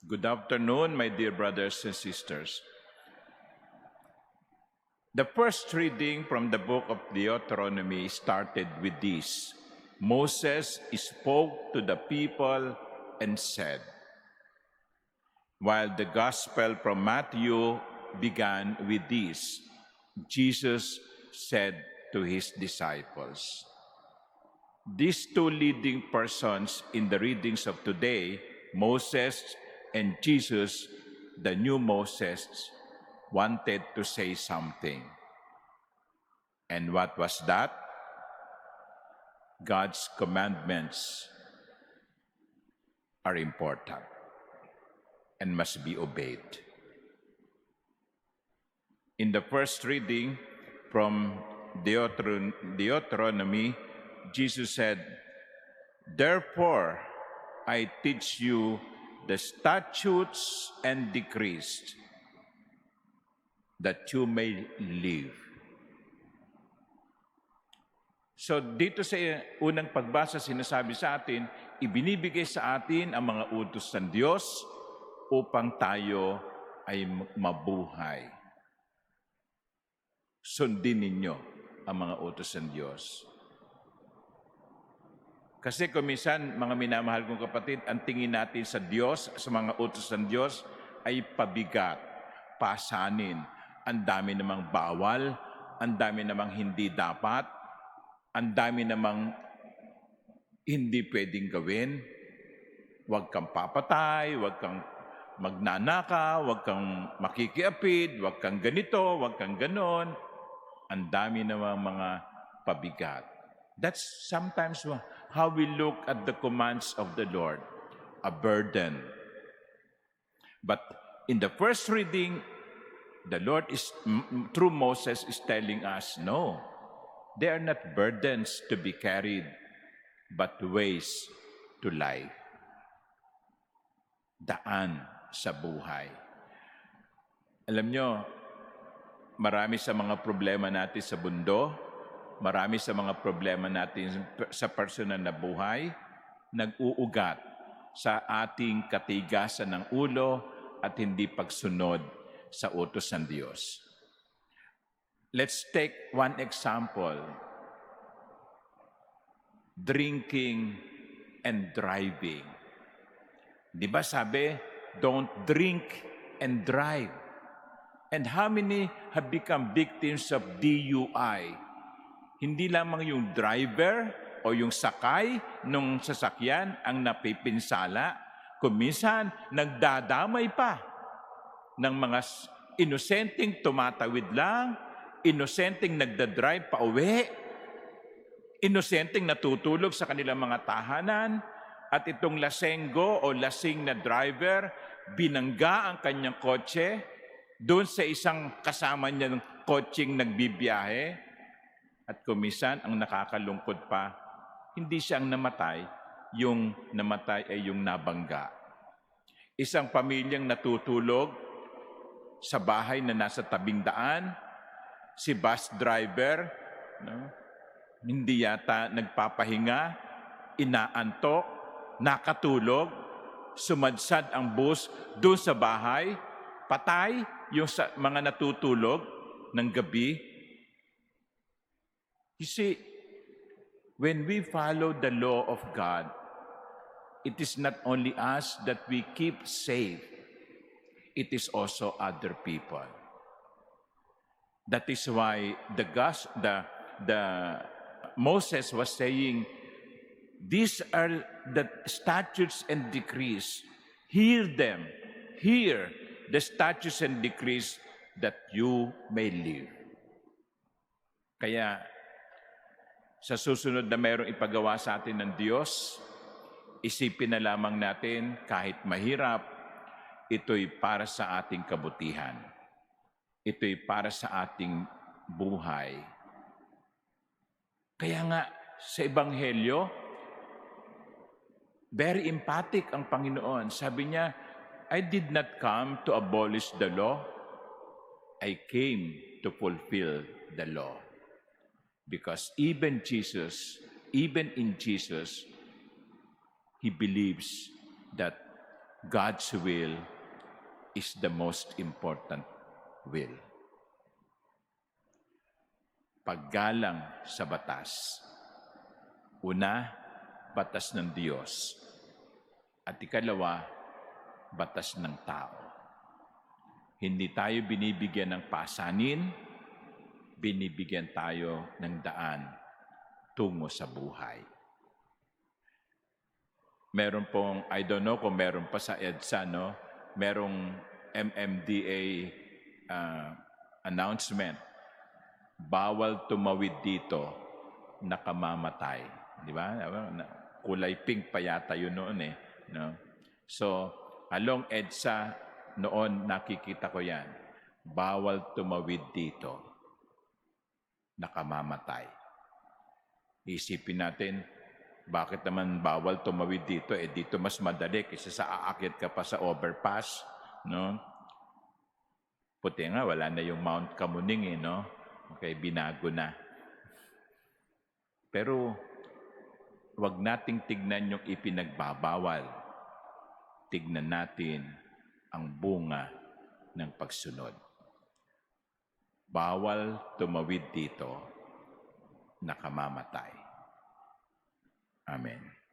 Good afternoon, my dear brothers and sisters. The first reading from the book of Deuteronomy started with this. Moses spoke to the people and said, while the gospel from Matthew began with this, Jesus said to his disciples. These two leading persons in the readings of today, Moses and Jesus, the new Moses, wanted to say something. And what was that? God's commandments are important and must be obeyed. In the first reading from Deuteronomy, Jesus said, therefore, I teach you the statutes and decrees that you may live. So dito sa unang pagbasa, sinasabi sa atin, ibinibigay sa atin ang mga utos ng Diyos upang tayo ay mabuhay. Sundin ninyo ang mga utos ng Diyos. Kasi kung minsan, mga minamahal kong kapatid, ang tingin natin sa Diyos, sa mga utos ng Diyos, ay pabigat, pasanin. Ang dami namang bawal, ang dami namang hindi dapat, ang dami namang hindi pwedeng gawin. Huwag kang papatay, huwag kang magnanaka, huwag kang makikiapid, huwag kang ganito, huwag kang ganon. Ang dami namang mga pabigat. That's sometimes how we look at the commands of the Lord, a burden. But in the first reading, the Lord is, through Moses, is telling us, no, they are not burdens to be carried, but ways to life. Daan sa buhay. Alam nyo, marami sa mga problema natin sa mundo, marami sa mga problema natin sa personal na buhay, nag-uugat sa ating katigasan ng ulo at hindi pagsunod sa utos ng Diyos. Let's take one example. Drinking and driving. Di ba sabi, don't drink and drive. And how many have become victims of DUI? Hindi lamang yung driver o yung sakay ng sasakyan ang napipinsala, kung minsan nagdadamay pa ng mga inosenteng tumatawid lang, inosenteng nagdadrive pa uwi, inosenteng natutulog sa kanilang mga tahanan, at itong lasenggo o lasing na driver, binangga ang kanyang kotse doon sa isang kasama niya ng kotseng nagbibiyahe. At kumisan, ang nakakalungkot pa, hindi siya ang namatay, yung namatay ay yung nabangga. Isang pamilyang natutulog sa bahay na nasa tabing daan, si bus driver, hindi yata nagpapahinga, inaantok, nakatulog, sumadsad ang bus doon sa bahay, patay yung mga natutulog ng gabi. You see, when we follow the law of God, it is not only us that we keep safe, it is also other people. That is why Moses was saying, these are the statutes and decrees. Hear them. Hear the statutes and decrees that you may live. Kaya, sa susunod na mayroong ipagawa sa atin ng Diyos, isipin na lamang natin, kahit mahirap, ito'y para sa ating kabutihan. Ito'y para sa ating buhay. Kaya nga, sa Ebanghelyo, very emphatic ang Panginoon. Sabi niya, I did not come to abolish the law. I came to fulfill the law. Because even in Jesus, He believes that God's will is the most important will. Paggalang sa batas. Una, batas ng Diyos. At ikalawa, batas ng tao. Hindi tayo binibigyan ng pasanin, binibigyan tayo ng daan tungo sa buhay. Meron pong, I don't know kung meron pa sa EDSA, no? Merong MMDA announcement. Bawal tumawid dito, nakamamatay. Di ba? Kulay pink pa yata yun noon eh. No? So, along EDSA, noon nakikita ko yan. Bawal tumawid dito, nakamamatay. Isipin natin, bakit naman bawal tumawid dito? Eh dito mas madali kasi sa aakyat ka pa sa overpass, no? Puti nga, wala na yung Mount Kamuning eh, no? Okay, binago na. Pero, wag nating tignan yung ipinagbabawal. Tignan natin ang bunga ng pagsunod. Bawal tumawid dito, nakamamatay. Amen.